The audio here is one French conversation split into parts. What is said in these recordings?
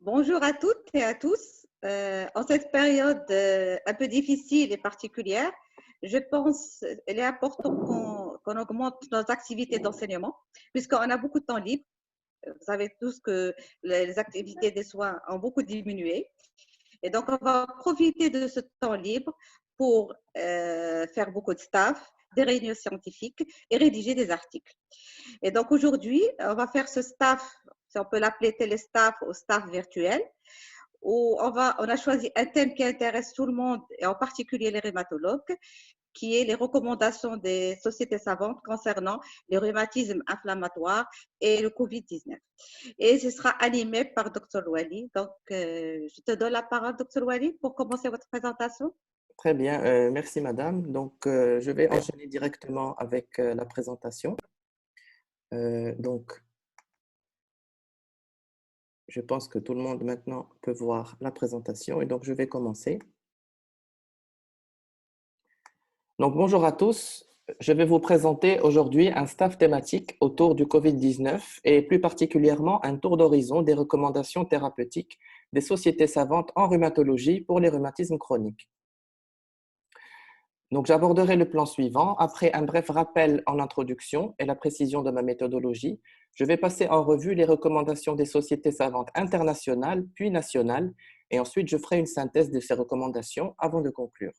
Bonjour à toutes et à tous. En cette période un peu difficile et particulière, je pense qu'il est important qu'on augmente nos activités d'enseignement, puisqu'on a beaucoup de temps libre. Vous savez tous que les activités des soins ont beaucoup diminué. Et donc, on va profiter de ce temps libre pour faire beaucoup de staff, des réunions scientifiques et rédiger des articles. Et donc, aujourd'hui, on va faire ce staff, si on peut l'appeler téléstaff ou staff virtuel, où on a choisi un thème qui intéresse tout le monde, et en particulier les rhumatologues, qui est les recommandations des sociétés savantes concernant les rhumatismes inflammatoires et le Covid-19. Et ce sera animé par Dr. Wali. Donc, je te donne la parole, Dr. Wali, pour commencer votre présentation. Très bien, merci madame. Donc, je vais enchaîner directement avec la présentation. Donc, je pense que tout le monde maintenant peut voir la présentation et donc je vais commencer. Donc, bonjour à tous. Je vais vous présenter aujourd'hui un staff thématique autour du Covid-19 et plus particulièrement un tour d'horizon des recommandations thérapeutiques des sociétés savantes en rhumatologie pour les rhumatismes chroniques. Donc, j'aborderai le plan suivant. Après un bref rappel en introduction et la précision de ma méthodologie, je vais passer en revue les recommandations des sociétés savantes internationales puis nationales et ensuite je ferai une synthèse de ces recommandations avant de conclure.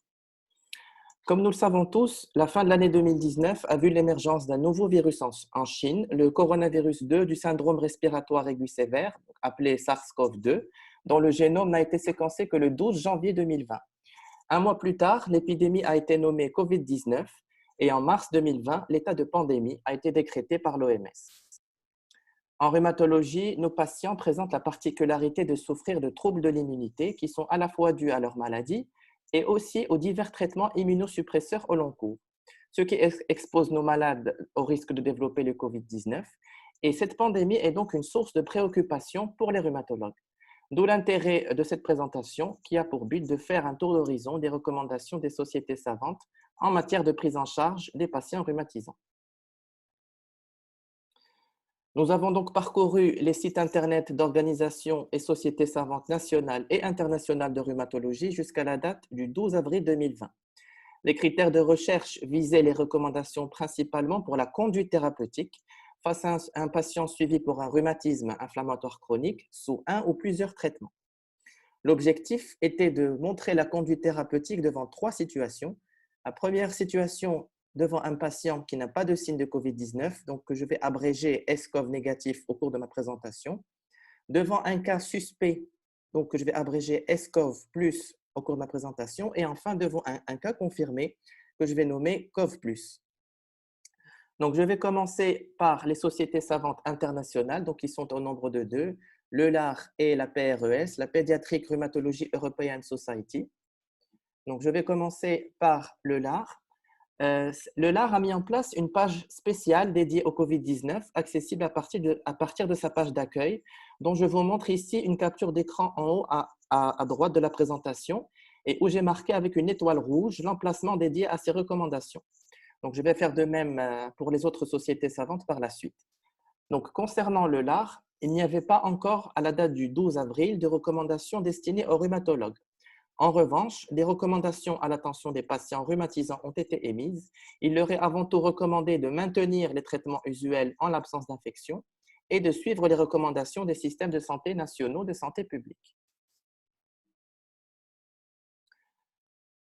Comme nous le savons tous, la fin de l'année 2019 a vu l'émergence d'un nouveau virus en Chine, le coronavirus 2 du syndrome respiratoire aigu sévère, appelé SARS-CoV-2, dont le génome n'a été séquencé que le 12 janvier 2020. Un mois plus tard, l'épidémie a été nommée Covid-19 et en mars 2020, l'état de pandémie a été décrété par l'OMS. En rhumatologie, nos patients présentent la particularité de souffrir de troubles de l'immunité qui sont à la fois dus à leur maladie et aussi aux divers traitements immunosuppresseurs au long cours, ce qui expose nos malades au risque de développer le Covid-19. Et cette pandémie est donc une source de préoccupation pour les rhumatologues. D'où l'intérêt de cette présentation qui a pour but de faire un tour d'horizon des recommandations des sociétés savantes en matière de prise en charge des patients rhumatisants. Nous avons donc parcouru les sites internet d'organisations et sociétés savantes nationales et internationales de rhumatologie jusqu'à la date du 12 avril 2020. Les critères de recherche visaient les recommandations principalement pour la conduite thérapeutique face à un patient suivi pour un rhumatisme inflammatoire chronique sous un ou plusieurs traitements. L'objectif était de montrer la conduite thérapeutique devant trois situations. La première situation devant un patient qui n'a pas de signe de Covid-19, donc que je vais abréger SCOV négatif au cours de ma présentation. Devant un cas suspect, donc que je vais abréger SCOV plus au cours de ma présentation. Et enfin, devant un cas confirmé que je vais nommer COV plus. Donc, je vais commencer par les sociétés savantes internationales, donc qui sont au nombre de deux, le LAR et la PRES, la Pediatric Rheumatology European Society. Donc, je vais commencer par le LAR. Le LAR a mis en place une page spéciale dédiée au Covid-19, accessible à partir de sa page d'accueil, dont je vous montre ici une capture d'écran en haut à droite de la présentation et où j'ai marqué avec une étoile rouge l'emplacement dédié à ces recommandations. Donc, je vais faire de même pour les autres sociétés savantes par la suite. Donc, concernant le LAR, il n'y avait pas encore, à la date du 12 avril, de recommandations destinées aux rhumatologues. En revanche, des recommandations à l'attention des patients rhumatisants ont été émises. Il leur est avant tout recommandé de maintenir les traitements usuels en l'absence d'infection et de suivre les recommandations des systèmes de santé nationaux de santé publique.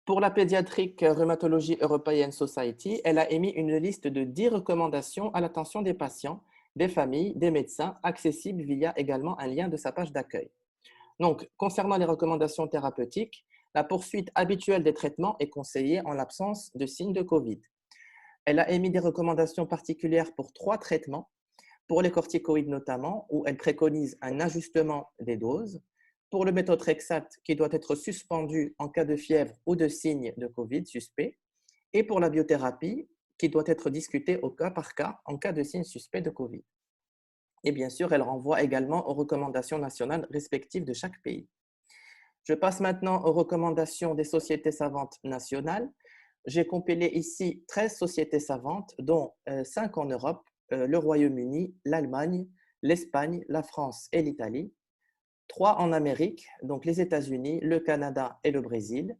Pour la Pediatric Rheumatology European Society, elle a émis une liste de 10 recommandations à l'attention des patients, des familles, des médecins, accessibles via également un lien de sa page d'accueil. Donc, concernant les recommandations thérapeutiques, la poursuite habituelle des traitements est conseillée en l'absence de signes de COVID. Elle a émis des recommandations particulières pour 3 traitements, pour les corticoïdes notamment, où elle préconise un ajustement des doses, pour le méthotrexate qui doit être suspendu en cas de fièvre ou de signes de COVID suspect, et pour la biothérapie qui doit être discutée au cas par cas en cas de signes suspects de COVID. Et bien sûr, elle renvoie également aux recommandations nationales respectives de chaque pays. Je passe maintenant aux recommandations des sociétés savantes nationales. J'ai compilé ici 13 sociétés savantes, dont 5 en Europe, le Royaume-Uni, l'Allemagne, l'Espagne, la France et l'Italie. 3 en Amérique, donc les États-Unis, le Canada et le Brésil,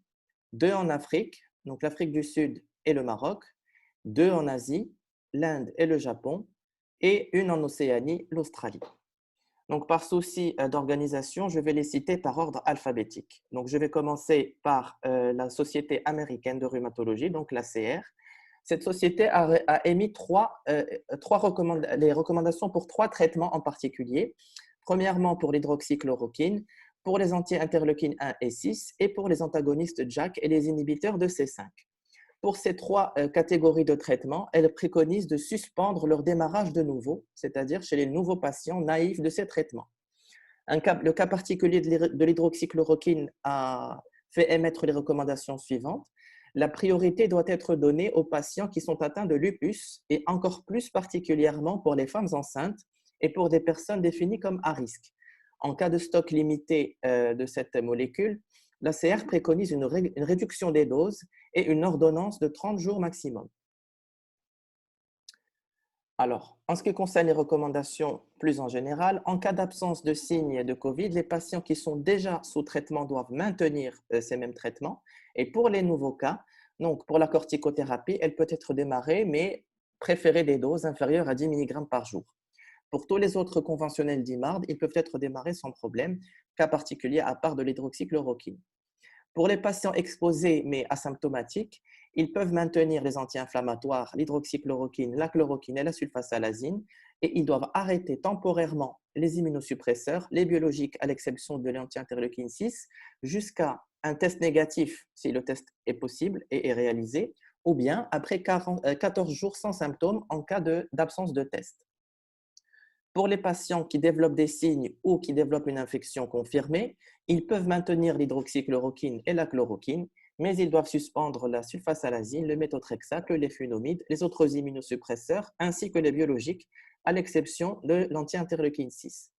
2 en Afrique, donc l'Afrique du Sud et le Maroc, 2 en Asie, l'Inde et le Japon, et une en Océanie, l'Australie. Donc, par souci d'organisation, je vais les citer par ordre alphabétique. Donc, je vais commencer par la Société américaine de rhumatologie, donc l'ACR. Cette société a émis les recommandations pour 3 traitements en particulier. Premièrement, pour l'hydroxychloroquine, pour les anti-interleukines 1 et 6 et pour les antagonistes JAK et les inhibiteurs de C5. Pour ces 3 catégories de traitements, elle préconise de suspendre leur démarrage de nouveau, c'est-à-dire chez les nouveaux patients naïfs de ces traitements. Le cas particulier de l'hydroxychloroquine a fait émettre les recommandations suivantes. La priorité doit être donnée aux patients qui sont atteints de lupus et encore plus particulièrement pour les femmes enceintes et pour des personnes définies comme à risque. En cas de stock limité de cette molécule, l'ACR préconise une réduction des doses et une ordonnance de 30 jours maximum. Alors, en ce qui concerne les recommandations plus en général, en cas d'absence de signes de COVID, les patients qui sont déjà sous traitement doivent maintenir ces mêmes traitements. Et pour les nouveaux cas, donc pour la corticothérapie, elle peut être démarrée, mais préférer des doses inférieures à 10 mg par jour. Pour tous les autres conventionnels d'IMARD, ils peuvent être démarrés sans problème, cas particulier à part de l'hydroxychloroquine. Pour les patients exposés mais asymptomatiques, ils peuvent maintenir les anti-inflammatoires, l'hydroxychloroquine, la chloroquine et la sulfasalazine, et ils doivent arrêter temporairement les immunosuppresseurs, les biologiques à l'exception de l'anti-interleukine 6, jusqu'à un test négatif si le test est possible et est réalisé, ou bien après 14 jours sans symptômes en cas d'absence de test. Pour les patients qui développent des signes ou qui développent une infection confirmée, ils peuvent maintenir l'hydroxychloroquine et la chloroquine, mais ils doivent suspendre la sulfasalazine, le méthotrexate, le léfunomide, les autres immunosuppresseurs ainsi que les biologiques, à l'exception de l'anti-interleukine 6.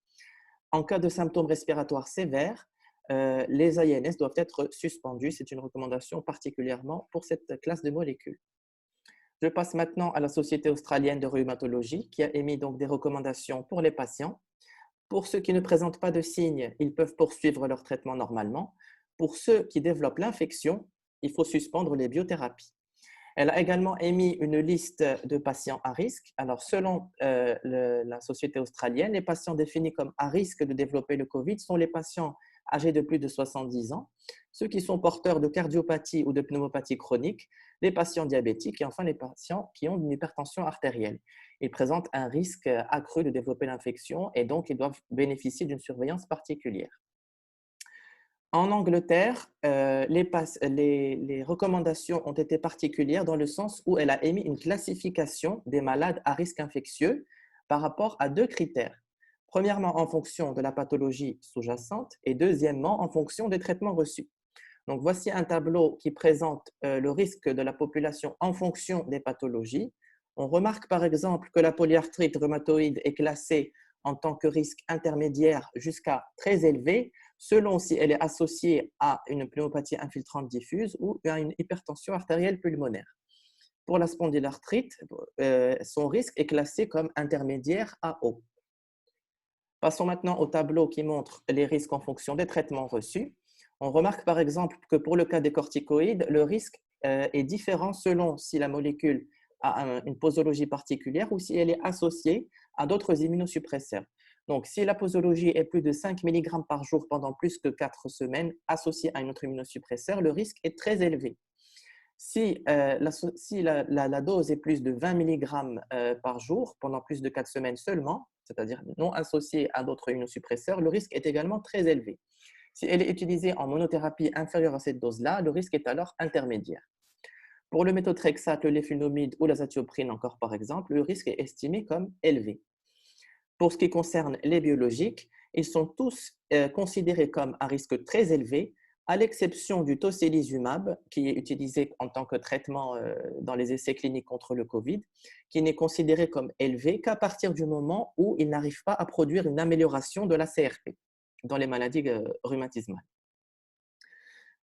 En cas de symptômes respiratoires sévères, les INS doivent être suspendus. C'est une recommandation particulièrement pour cette classe de molécules. Je passe maintenant à la Société australienne de rhumatologie qui a émis donc des recommandations pour les patients. Pour ceux qui ne présentent pas de signes, ils peuvent poursuivre leur traitement normalement. Pour ceux qui développent l'infection, il faut suspendre les biothérapies. Elle a également émis une liste de patients à risque. Alors, selon la Société australienne, les patients définis comme à risque de développer le COVID sont les patients âgés de plus de 70 ans, ceux qui sont porteurs de cardiopathie ou de pneumopathie chronique, les patients diabétiques et enfin les patients qui ont une hypertension artérielle. Ils présentent un risque accru de développer l'infection et donc ils doivent bénéficier d'une surveillance particulière. En Angleterre, les recommandations ont été particulières dans le sens où elle a émis une classification des malades à risque infectieux par rapport à 2 critères. Premièrement, en fonction de la pathologie sous-jacente et deuxièmement, en fonction des traitements reçus. Donc, voici un tableau qui présente le risque de la population en fonction des pathologies. On remarque par exemple que la polyarthrite rhumatoïde est classée en tant que risque intermédiaire jusqu'à très élevé, selon si elle est associée à une pneumopathie infiltrante diffuse ou à une hypertension artérielle pulmonaire. Pour la spondylarthrite, son risque est classé comme intermédiaire à haut. Passons maintenant au tableau qui montre les risques en fonction des traitements reçus. On remarque par exemple que pour le cas des corticoïdes, le risque est différent selon si la molécule a une posologie particulière ou si elle est associée à d'autres immunosuppresseurs. Donc, si la posologie est plus de 5 mg par jour pendant plus que 4 semaines associée à un autre immunosuppresseur, le risque est très élevé. Si la dose est plus de 20 mg par jour pendant plus de 4 semaines seulement, c'est-à-dire non associée à d'autres immunosuppresseurs, le risque est également très élevé. Si elle est utilisée en monothérapie inférieure à cette dose-là, le risque est alors intermédiaire. Pour le méthotrexate, le léfunomide ou l'azatioprine encore par exemple, le risque est estimé comme élevé. Pour ce qui concerne les biologiques, ils sont tous considérés comme à risque très élevé, à l'exception du tocilizumab, qui est utilisé en tant que traitement dans les essais cliniques contre le COVID, qui n'est considéré comme élevé qu'à partir du moment où il n'arrive pas à produire une amélioration de la CRP dans les maladies rhumatismales.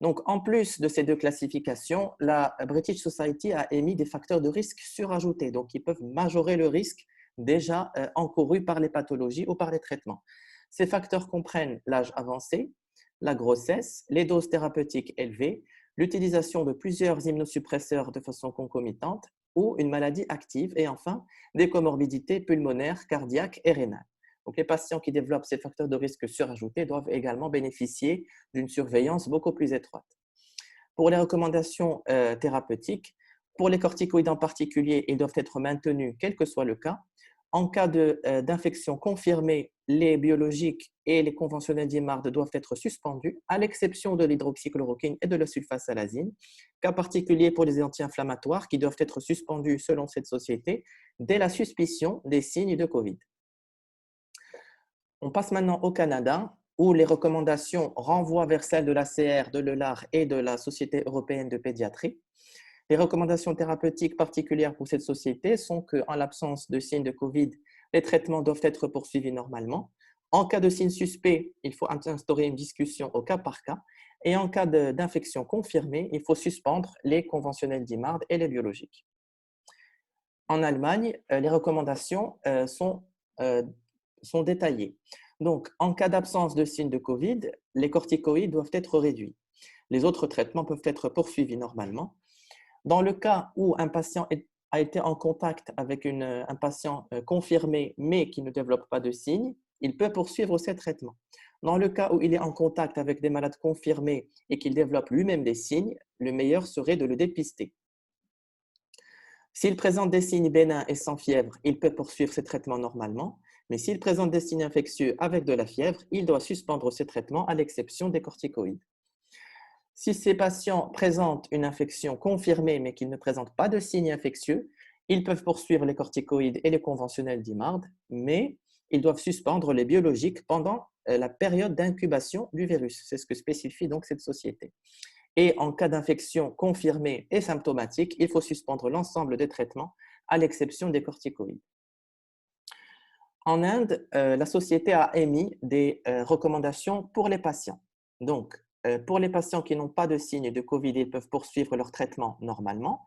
Donc, en plus de ces 2 classifications, la British Society a émis des facteurs de risque surajoutés, donc qui peuvent majorer le risque déjà encouru par les pathologies ou par les traitements. Ces facteurs comprennent l'âge avancé, la grossesse, les doses thérapeutiques élevées, l'utilisation de plusieurs immunosuppresseurs de façon concomitante ou une maladie active et enfin des comorbidités pulmonaires, cardiaques et rénales. Donc, les patients qui développent ces facteurs de risque surajoutés doivent également bénéficier d'une surveillance beaucoup plus étroite. Pour les recommandations thérapeutiques, pour les corticoïdes en particulier, ils doivent être maintenus quel que soit le cas. En cas d'infection confirmée, les biologiques et les conventionnels d'IMARD doivent être suspendus, à l'exception de l'hydroxychloroquine et de la sulfasalazine. Cas particulier pour les anti-inflammatoires qui doivent être suspendus selon cette société dès la suspicion des signes de COVID. On passe maintenant au Canada, où les recommandations renvoient vers celles de l'ACR, de l'ELAR et de la Société européenne de pédiatrie. Les recommandations thérapeutiques particulières pour cette société sont qu'en l'absence de signes de COVID, les traitements doivent être poursuivis normalement. En cas de signes suspects, il faut instaurer une discussion au cas par cas. Et en cas d'infection confirmée, il faut suspendre les conventionnels d'IMARD et les biologiques. En Allemagne, les recommandations sont détaillées. Donc, en cas d'absence de signes de COVID, les corticoïdes doivent être réduits. Les autres traitements peuvent être poursuivis normalement. Dans le cas où un patient a été en contact avec un patient confirmé mais qui ne développe pas de signes, il peut poursuivre ces traitements. Dans le cas où il est en contact avec des malades confirmés et qu'il développe lui-même des signes, le meilleur serait de le dépister. S'il présente des signes bénins et sans fièvre, il peut poursuivre ses traitements normalement, mais s'il présente des signes infectieux avec de la fièvre, il doit suspendre ses traitements à l'exception des corticoïdes. Si ces patients présentent une infection confirmée mais qu'ils ne présentent pas de signes infectieux, ils peuvent poursuivre les corticoïdes et les conventionnels d'IMARD, mais ils doivent suspendre les biologiques pendant la période d'incubation du virus. C'est ce que spécifie donc cette société. Et en cas d'infection confirmée et symptomatique, il faut suspendre l'ensemble des traitements à l'exception des corticoïdes. En Inde, la société a émis des recommandations pour les patients. Donc, pour les patients qui n'ont pas de signes de COVID, ils peuvent poursuivre leur traitement normalement.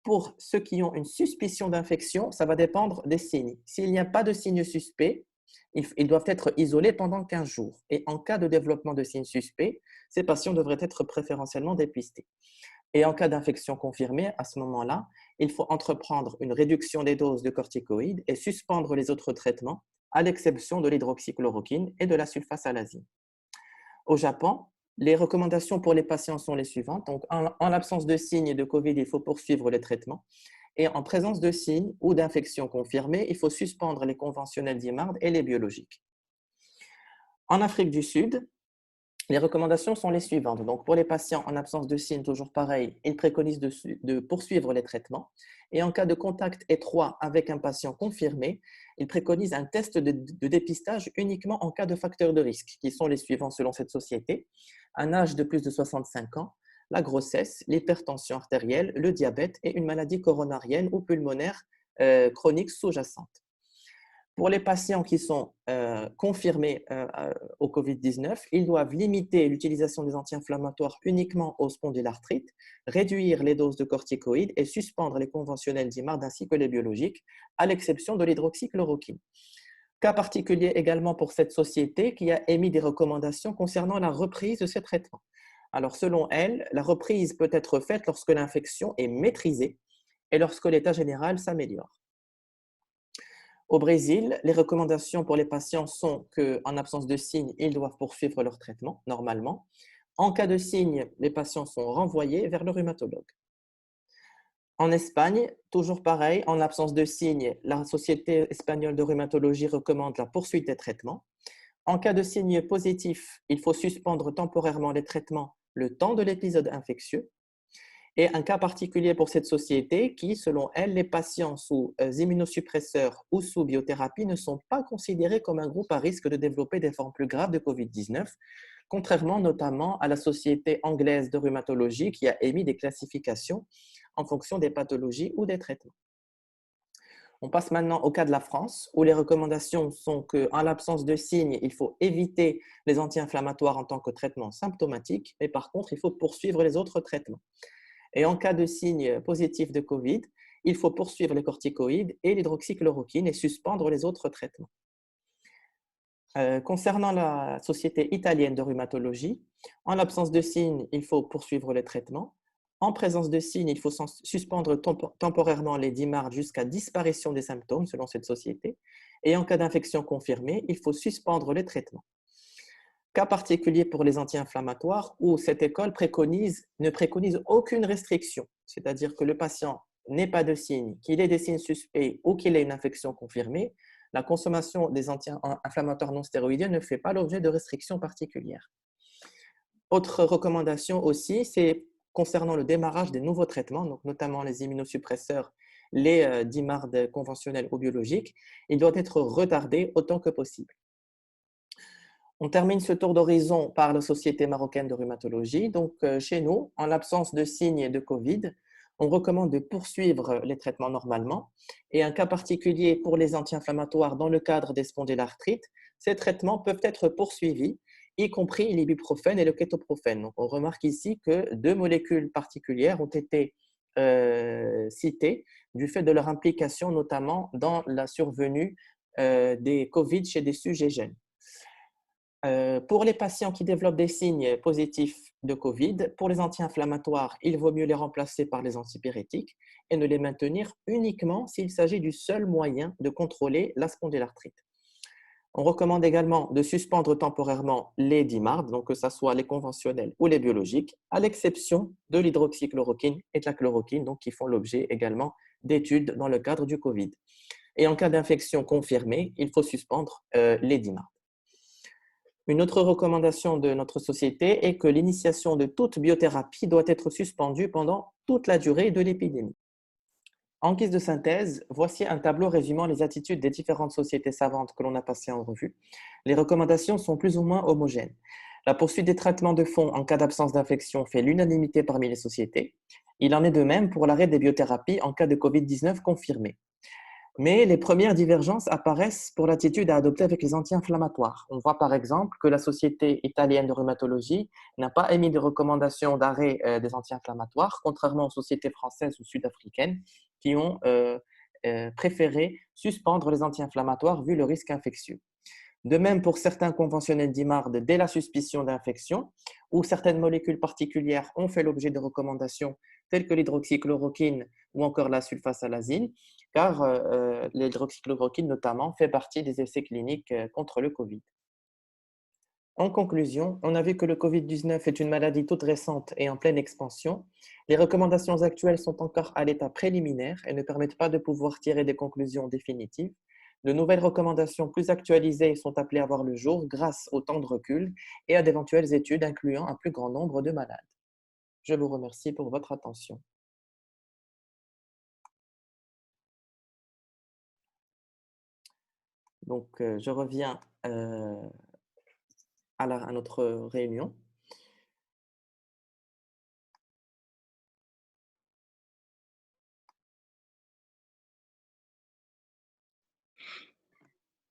Pour ceux qui ont une suspicion d'infection, ça va dépendre des signes. S'il n'y a pas de signes suspects, ils doivent être isolés pendant 15 jours. Et en cas de développement de signes suspects, ces patients devraient être préférentiellement dépistés. Et en cas d'infection confirmée, à ce moment-là, il faut entreprendre une réduction des doses de corticoïdes et suspendre les autres traitements, à l'exception de l'hydroxychloroquine et de la sulfasalazine. Au Japon, les recommandations pour les patients sont les suivantes. Donc, en l'absence de signes de COVID, il faut poursuivre les traitements. Et en présence de signes ou d'infections confirmées, il faut suspendre les conventionnels d'IMARD et les biologiques. En Afrique du Sud, les recommandations sont les suivantes. Donc, pour les patients en absence de signes, toujours pareil, ils préconisent de poursuivre les traitements. Et en cas de contact étroit avec un patient confirmé, ils préconisent un test de dépistage uniquement en cas de facteurs de risque, qui sont les suivants selon cette société. Un âge de plus de 65 ans, la grossesse, l'hypertension artérielle, le diabète et une maladie coronarienne ou pulmonaire chronique sous-jacente. Pour les patients qui sont confirmés au COVID-19, ils doivent limiter l'utilisation des anti-inflammatoires uniquement aux spondylarthrites, réduire les doses de corticoïdes et suspendre les conventionnels d'IMARD ainsi que les biologiques, à l'exception de l'hydroxychloroquine. Cas particulier également pour cette société qui a émis des recommandations concernant la reprise de ces traitements. Alors, selon elle, la reprise peut être faite lorsque l'infection est maîtrisée et lorsque l'état général s'améliore. Au Brésil, les recommandations pour les patients sont qu'en absence de signes, ils doivent poursuivre leur traitement normalement. En cas de signes, les patients sont renvoyés vers le rhumatologue. En Espagne, toujours pareil, en l'absence de signes, la Société espagnole de rhumatologie recommande la poursuite des traitements. En cas de signes positifs, il faut suspendre temporairement les traitements le temps de l'épisode infectieux. Et un cas particulier pour cette société qui, selon elle, les patients sous immunosuppresseurs ou sous biothérapie ne sont pas considérés comme un groupe à risque de développer des formes plus graves de COVID-19, contrairement notamment à la Société anglaise de rhumatologie qui a émis des classifications en fonction des pathologies ou des traitements. On passe maintenant au cas de la France, où les recommandations sont qu'en l'absence de signes, il faut éviter les anti-inflammatoires en tant que traitement symptomatique, mais par contre, il faut poursuivre les autres traitements. Et en cas de signe positif de COVID, il faut poursuivre les corticoïdes et l'hydroxychloroquine et suspendre les autres traitements. Concernant la Société italienne de rhumatologie, en l'absence de signes, il faut poursuivre les traitements. En présence de signes, il faut suspendre temporairement les DIMARD jusqu'à disparition des symptômes, selon cette société. Et en cas d'infection confirmée, il faut suspendre les traitements. Cas particulier pour les anti-inflammatoires où cette école ne préconise aucune restriction, c'est-à-dire que le patient n'ait pas de signes, qu'il ait des signes suspects ou qu'il ait une infection confirmée, la consommation des anti-inflammatoires non stéroïdiens ne fait pas l'objet de restrictions particulières. Autre recommandation aussi, c'est concernant le démarrage des nouveaux traitements, donc notamment les immunosuppresseurs, les DIMARD conventionnels ou biologiques, il doit être retardé autant que possible. On termine ce tour d'horizon par la Société marocaine de rhumatologie. Donc, chez nous, en l'absence de signes de Covid, on recommande de poursuivre les traitements normalement. Et un cas particulier pour les anti-inflammatoires dans le cadre des spondylarthrites, ces traitements peuvent être poursuivis, y compris l'ibuprofène et le kétoprophène. Donc, on remarque ici que deux molécules particulières ont été citées du fait de leur implication notamment dans la survenue des Covid chez des sujets jeunes. Pour les patients qui développent des signes positifs de Covid, pour les anti-inflammatoires, il vaut mieux les remplacer par les antipyrétiques et ne les maintenir uniquement s'il s'agit du seul moyen de contrôler la spondylarthrite. On recommande également de suspendre temporairement les DIMARD, donc que ce soit les conventionnels ou les biologiques, à l'exception de l'hydroxychloroquine et de la chloroquine, donc qui font l'objet également d'études dans le cadre du Covid. Et en cas d'infection confirmée, il faut suspendre les DIMARD. Une autre recommandation de notre société est que l'initiation de toute biothérapie doit être suspendue pendant toute la durée de l'épidémie. En guise de synthèse, voici un tableau résumant les attitudes des différentes sociétés savantes que l'on a passées en revue. Les recommandations sont plus ou moins homogènes. La poursuite des traitements de fond en cas d'absence d'infection fait l'unanimité parmi les sociétés. Il en est de même pour l'arrêt des biothérapies en cas de COVID-19 confirmé. Mais les premières divergences apparaissent pour l'attitude à adopter avec les anti-inflammatoires. On voit par exemple que la Société italienne de rhumatologie n'a pas émis de recommandation d'arrêt des anti-inflammatoires, contrairement aux sociétés françaises ou sud-africaines qui ont préféré suspendre les anti-inflammatoires vu le risque infectieux. De même pour certains conventionnels d'IMARD dès la suspicion d'infection, où certaines molécules particulières ont fait l'objet de recommandations telles que l'hydroxychloroquine ou encore la sulfasalazine, car l'hydroxychloroquine notamment fait partie des essais cliniques contre le Covid. En conclusion, on a vu que le Covid-19 est une maladie toute récente et en pleine expansion. Les recommandations actuelles sont encore à l'état préliminaire et ne permettent pas de pouvoir tirer des conclusions définitives. De nouvelles recommandations plus actualisées sont appelées à voir le jour grâce au temps de recul et à d'éventuelles études incluant un plus grand nombre de malades. Je vous remercie pour votre attention. Donc, je reviens à notre réunion.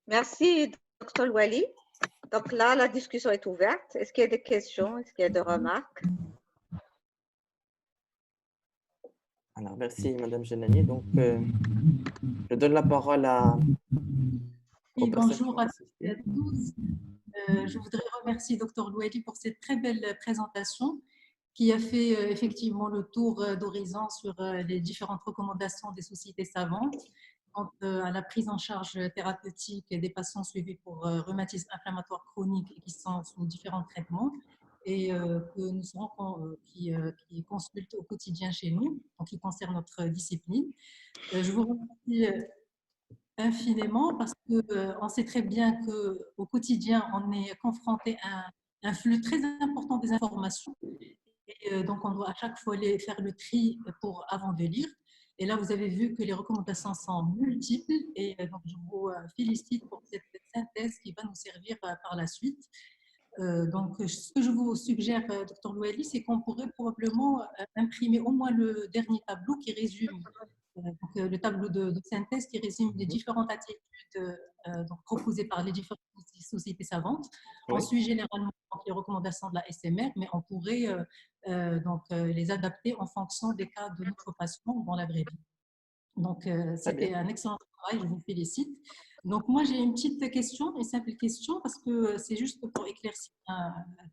Merci, Dr. Wali. Donc là, la discussion est ouverte. Est-ce qu'il y a des questions? Est-ce qu'il y a des remarques? Alors, merci, Madame Genani. Donc, je donne la parole aux personnes qui bonjour ont à assisté. tous. Je voudrais remercier Dr. Loueli pour cette très belle présentation qui a fait effectivement le tour d'horizon sur les différentes recommandations des sociétés savantes quant à la prise en charge thérapeutique des patients suivis pour rhumatisme inflammatoire chronique et qui sont sous différents traitements et que nous serons, qui consultent au quotidien chez nous, en qui concerne notre discipline. Je vous remercie infiniment parce qu'on sait très bien qu'au quotidien, on est confronté à un flux très important des informations. Et donc, on doit à chaque fois faire le tri avant de lire. Et là, vous avez vu que les recommandations sont multiples. Et donc, je vous félicite pour cette synthèse qui va nous servir par la suite. Donc, ce que je vous suggère, Dr. Loueli, c'est qu'on pourrait probablement imprimer au moins le dernier tableau qui résume le tableau de synthèse qui résume les différentes attitudes proposées par les différentes sociétés savantes. Oui. On suit généralement les recommandations de la SMR, mais on pourrait les adapter en fonction des cas de notre patient dans la vraie vie. Donc, c'était un excellent travail, je vous félicite. Donc, moi, j'ai une petite question, une simple question, parce que c'est juste pour éclaircir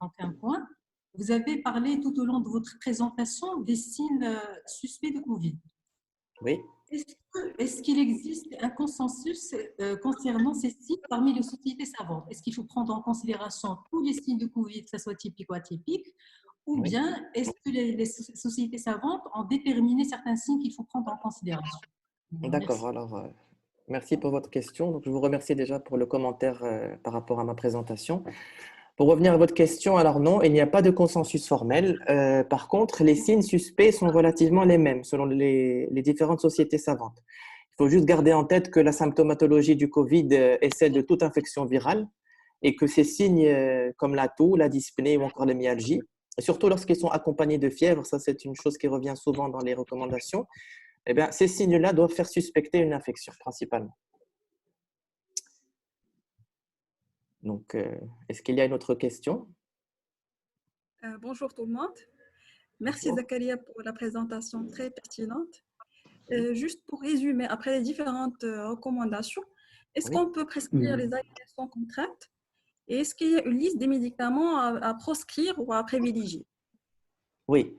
donc un point. Vous avez parlé tout au long de votre présentation des signes suspects de Covid. Oui. Est-ce qu'il existe un consensus concernant ces signes parmi les sociétés savantes? Est-ce qu'il faut prendre en considération tous les signes de Covid, que ce soit typique ou atypique, ou Oui. bien est-ce que les sociétés savantes ont déterminé certains signes qu'il faut prendre en considération? D'accord. Merci. Alors, merci pour votre question. Donc, je vous remercie déjà pour le commentaire par rapport à ma présentation. Pour revenir à votre question, alors non, il n'y a pas de consensus formel. Par contre, les signes suspects sont relativement les mêmes selon les différentes sociétés savantes. Il faut juste garder en tête que la symptomatologie du Covid est celle de toute infection virale et que ces signes comme la toux, la dyspnée ou encore les myalgies, et surtout lorsqu'ils sont accompagnés de fièvre, ça c'est une chose qui revient souvent dans les recommandations, eh bien, ces signes-là doivent faire suspecter une infection principalement. Donc, est-ce qu'il y a une autre question? Bonjour tout le monde. Merci Bonjour. Zakaria pour la présentation très pertinente. Juste pour résumer, après les différentes recommandations, est-ce Oui. qu'on peut prescrire les ARS contraintes et est-ce qu'il y a une liste des médicaments à proscrire ou à privilégier? Oui.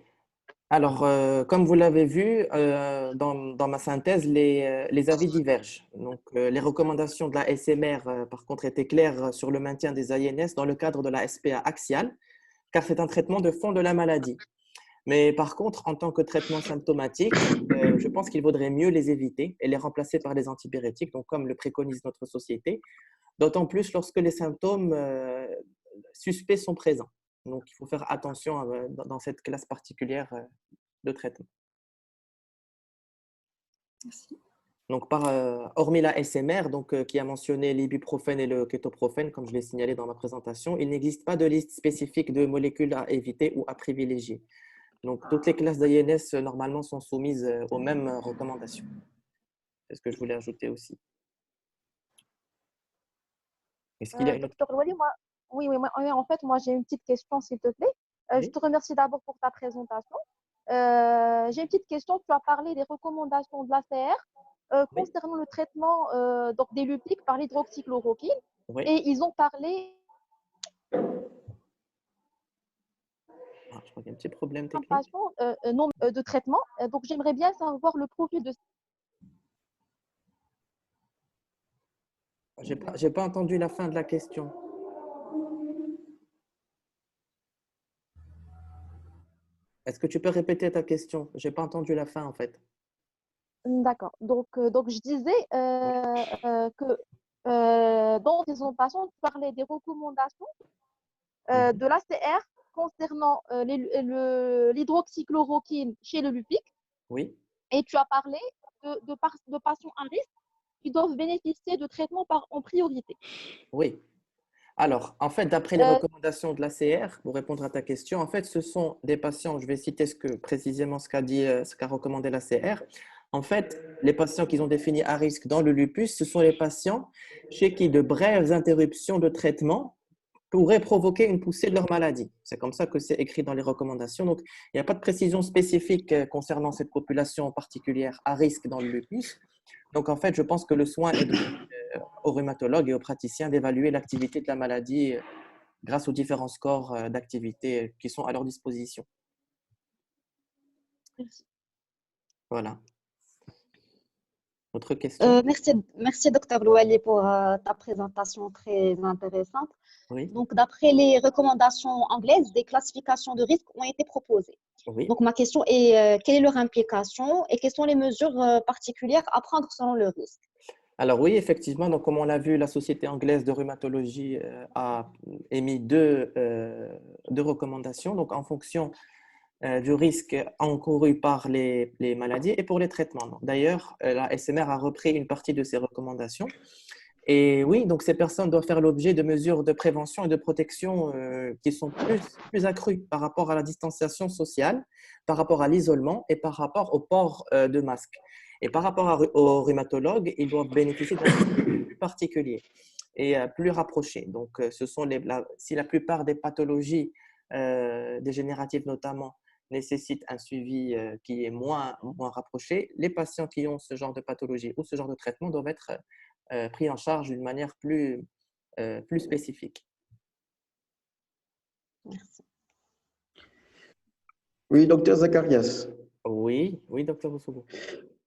Alors, comme vous l'avez vu dans ma synthèse, les avis divergent. Donc, les recommandations de la SMR, par contre, étaient claires sur le maintien des INS dans le cadre de la SPA axiale, car c'est un traitement de fond de la maladie. Mais par contre, en tant que traitement symptomatique, je pense qu'il vaudrait mieux les éviter et les remplacer par des antibiotiques, donc comme le préconise notre société, d'autant plus lorsque les symptômes suspects sont présents. Donc, il faut faire attention dans cette classe particulière de traitement. Merci. Donc, hormis la SMR, donc, qui a mentionné l'ibuprofène et le kétoprophène, comme je l'ai signalé dans ma présentation, il n'existe pas de liste spécifique de molécules à éviter ou à privilégier. Donc, toutes les classes d'INS, normalement, sont soumises aux mêmes recommandations. C'est ce que je voulais ajouter aussi. Est-ce qu'il y a une autre Docteur Louali, en fait, moi, j'ai une petite question, s'il te plaît. Je question? te remercie d'abord pour ta présentation. J'ai une petite question. Tu as parlé des recommandations de l'ACR Oui, concernant le traitement donc des lupiques par l'hydroxychloroquine. oui. Et ils ont parlé Ah, je crois qu'il y a un petit problème d'un technique. patient non de traitement. Donc, j'aimerais bien savoir le profil de. J'ai pas entendu la fin de la question. Est-ce que tu peux répéter ta question? J'ai pas entendu la fin, en fait. D'accord. Donc, je disais que dans tes présentations, tu parlais des recommandations Mhm. de l'ACR concernant l'hydroxychloroquine chez le lupique Oui, et tu as parlé de patients à risque qui doivent bénéficier de traitements en priorité. oui. Alors, en fait, d'après les Euh, recommandations de l'ACR, pour répondre à ta question, en fait, ce sont des patients, je vais citer précisément ce qu'a recommandé l'ACR. En fait, les patients qu'ils ont définis à risque dans le lupus, ce sont les patients chez qui de brèves interruptions de traitement pourraient provoquer une poussée de leur maladie. C'est comme ça que c'est écrit dans les recommandations. Donc, il n'y a pas de précision spécifique concernant cette population particulière à risque dans le lupus. Donc, en fait, je pense que le soin est aux rhumatologues et aux praticiens d'évaluer l'activité de la maladie grâce aux différents scores d'activité qui sont à leur disposition. merci. Voilà. Autre question? Merci, Dr. Louali, pour ta présentation très intéressante. Oui, Donc, d'après les recommandations anglaises, des classifications de risques ont été proposées. oui. Donc, ma question est, quelle est leur implication et quelles sont les mesures particulières à prendre selon le risque? Alors oui, effectivement, donc comme on l'a vu, la Société anglaise de rhumatologie a émis deux recommandations, donc en fonction du risque encouru par les maladies et pour les traitements. D'ailleurs, la SMR a repris une partie de ces recommandations. Et oui, donc ces personnes doivent faire l'objet de mesures de prévention et de protection qui sont plus accrues par rapport à la distanciation sociale, par rapport à l'isolement et par rapport au port de masque. Et par rapport aux rhumatologues, ils doivent bénéficier d'un suivi plus particulier et plus rapproché. Donc, si la plupart des pathologies dégénératives notamment nécessitent un suivi qui est moins rapproché, les patients qui ont ce genre de pathologie ou ce genre de traitement doivent être pris en charge d'une manière plus spécifique. Merci. Oui, docteur Zacharias. Oui, oui, docteur Rousseau.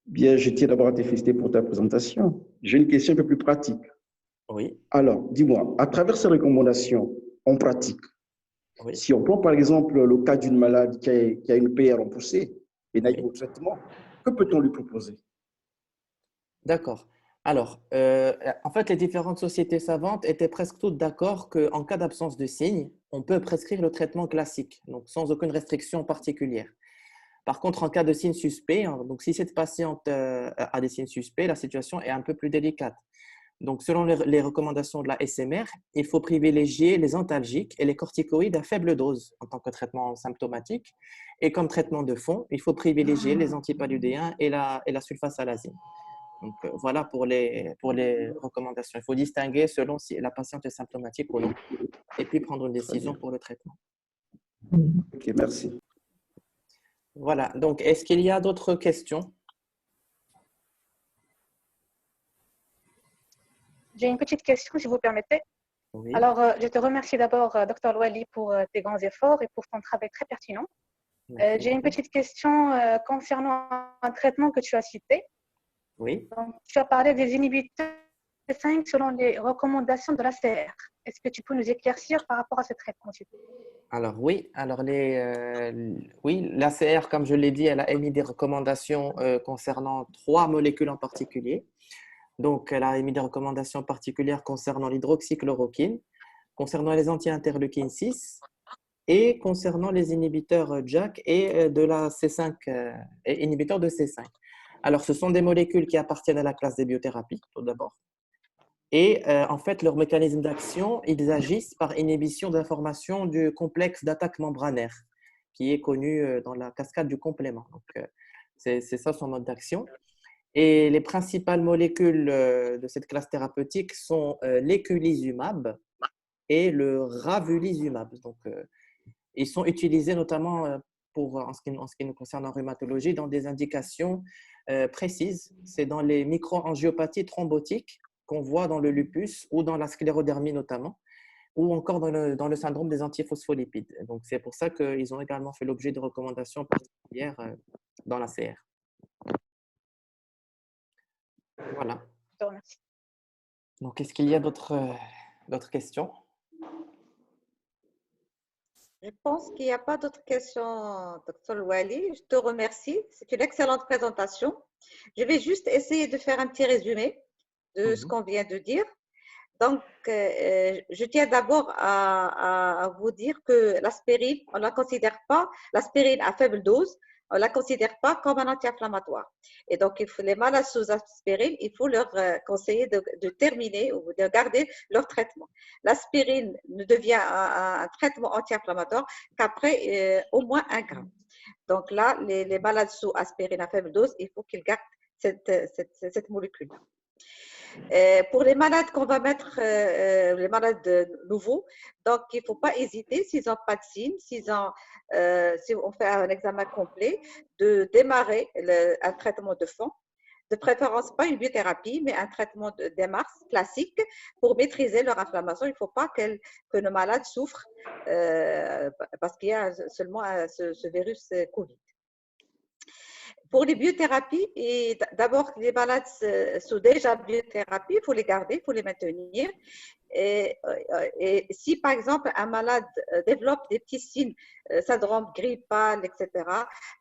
Bien, je tiens d'abord à te féliciter pour ta présentation. J'ai une question un peu plus pratique. Oui, Alors, dis-moi, à travers ces recommandations en pratique, oui. si on prend par exemple le cas d'une malade qui a une PR en poussée et n'a eu au traitement, que peut-on lui proposer? D'accord. Alors, en fait, les différentes sociétés savantes étaient presque toutes d'accord qu'en cas d'absence de signes, on peut prescrire le traitement classique, donc sans aucune restriction particulière. Par contre, en cas de signes suspects, donc si cette patiente a des signes suspects, la situation est un peu plus délicate. Donc, selon les recommandations de la SMR, il faut privilégier les antalgiques et les corticoïdes à faible dose en tant que traitement symptomatique. Et comme traitement de fond, il faut privilégier les antipaludéens et la sulfasalazine. Donc, voilà pour les recommandations. Il faut distinguer selon si la patiente est symptomatique ou non et puis prendre une décision pour le traitement. Ok, merci. Voilà. Donc, est-ce qu'il y a d'autres questions? J'ai une petite question, si vous permettez. Oui. Alors, je te remercie d'abord, Dr Louali, pour tes grands efforts et pour ton travail très pertinent. Merci. J'ai une petite question concernant un traitement que tu as cité. Oui. Donc, tu as parlé des inhibiteurs T5 selon les recommandations de l'ACR. Est-ce que tu peux nous éclaircir par rapport à ce traitement? Alors oui, oui, l'ACR, comme je l'ai dit, elle a émis des recommandations concernant 3 molécules en particulier. Donc, elle a émis des recommandations particulières concernant l'hydroxychloroquine, concernant les anti-interleukine 6 et concernant les inhibiteurs JAK et de la C5, et inhibiteurs de C5. Alors, ce sont des molécules qui appartiennent à la classe des biothérapies, tout d'abord. Et en fait, leur mécanisme d'action, ils agissent par inhibition de la formation du complexe d'attaque membranaire, qui est connu dans la cascade du complément. Donc, c'est ça son mode d'action. Et les principales molécules de cette classe thérapeutique sont l'éculizumab et le ravulizumab. Donc, ils sont utilisés notamment en ce qui nous concerne en rhumatologie dans des indications précises. C'est dans les microangiopathies thrombotiques qu'on voit dans le lupus ou dans la sclérodermie notamment, ou encore dans le syndrome des antiphospholipides. Donc, c'est pour ça qu'ils ont également fait l'objet de recommandations particulières dans la CR. Voilà. Je te remercie. Donc, est-ce qu'il y a d'autres questions? Je pense qu'il n'y a pas d'autres questions, Dr Louali. Je te remercie. C'est une excellente présentation. Je vais juste essayer de faire un petit résumé de ce qu'on vient de dire. Donc, je tiens d'abord à vous dire que l'aspirine, on ne la considère pas, l'aspirine à faible dose, on ne la considère pas comme un anti-inflammatoire. Et donc, les malades sous aspirine, il faut leur conseiller de terminer ou de garder leur traitement. L'aspirine ne devient un traitement anti-inflammatoire qu'après au moins 1 gramme. Donc là, les malades sous aspirine à faible dose, il faut qu'ils gardent cette molécule. Pour les malades qu'on va mettre, les malades nouveaux, donc il ne faut pas hésiter, s'ils n'ont pas de signes, si on fait un examen complet, de démarrer un traitement de fond, de préférence pas une biothérapie, mais un traitement de démarche classique pour maîtriser leur inflammation. Il ne faut pas que nos malades souffrent parce qu'il y a seulement ce virus Covid. Pour les biothérapies, et d'abord, les malades sont déjà biothérapie, il faut les garder, il faut les maintenir. Et si, par exemple, un malade développe des petits signes, syndrome grippal, etc.,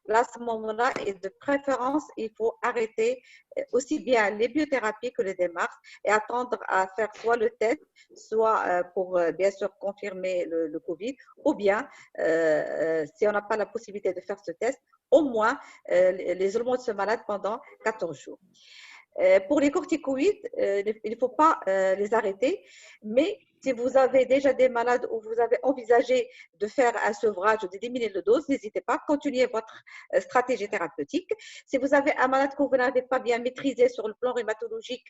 là, à ce moment-là, et de préférence, il faut arrêter aussi bien les biothérapies que les démarches et attendre à faire soit le test, soit pour, bien sûr, confirmer le Covid, ou bien, si on n'a pas la possibilité de faire ce test, au moins l'isolement de ce malade pendant 14 jours. Pour les corticoïdes, il ne faut pas les arrêter, mais si vous avez déjà des malades où vous avez envisagé de faire un sevrage ou de diminuer la dose, n'hésitez pas, continuez votre stratégie thérapeutique. Si vous avez un malade que vous n'avez pas bien maîtrisé sur le plan rhumatologique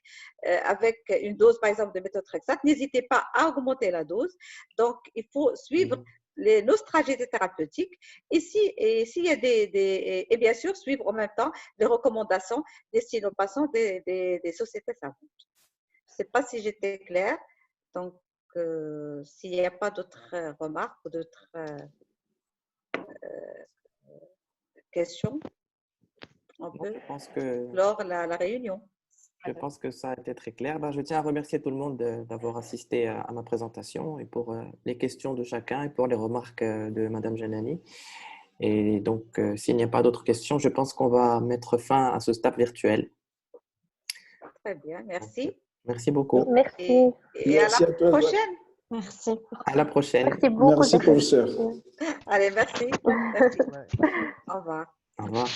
avec une dose, par exemple, de méthotrexate, n'hésitez pas à augmenter la dose. Donc, il faut suivre nos stratégies thérapeutiques et s'il y a et bien sûr suivre en même temps les recommandations destinées aux patients des sociétés savantes. sais pas si j'étais claire. Donc, s'il n'y a pas d'autres remarques ou d'autres questions, on peut clore la réunion. Je pense que ça a été très clair. Ben, je tiens à remercier tout le monde d'avoir assisté à ma présentation et pour les questions de chacun et pour les remarques de Madame Janani. Et donc, s'il n'y a pas d'autres questions, je pense qu'on va mettre fin à ce STAP virtuel. Très bien, merci. Merci beaucoup. Merci. Et Merci à la à toi. prochaine. Merci. À la prochaine. Merci beaucoup. Merci, professeur. Allez, merci. Merci. Au revoir. Au revoir.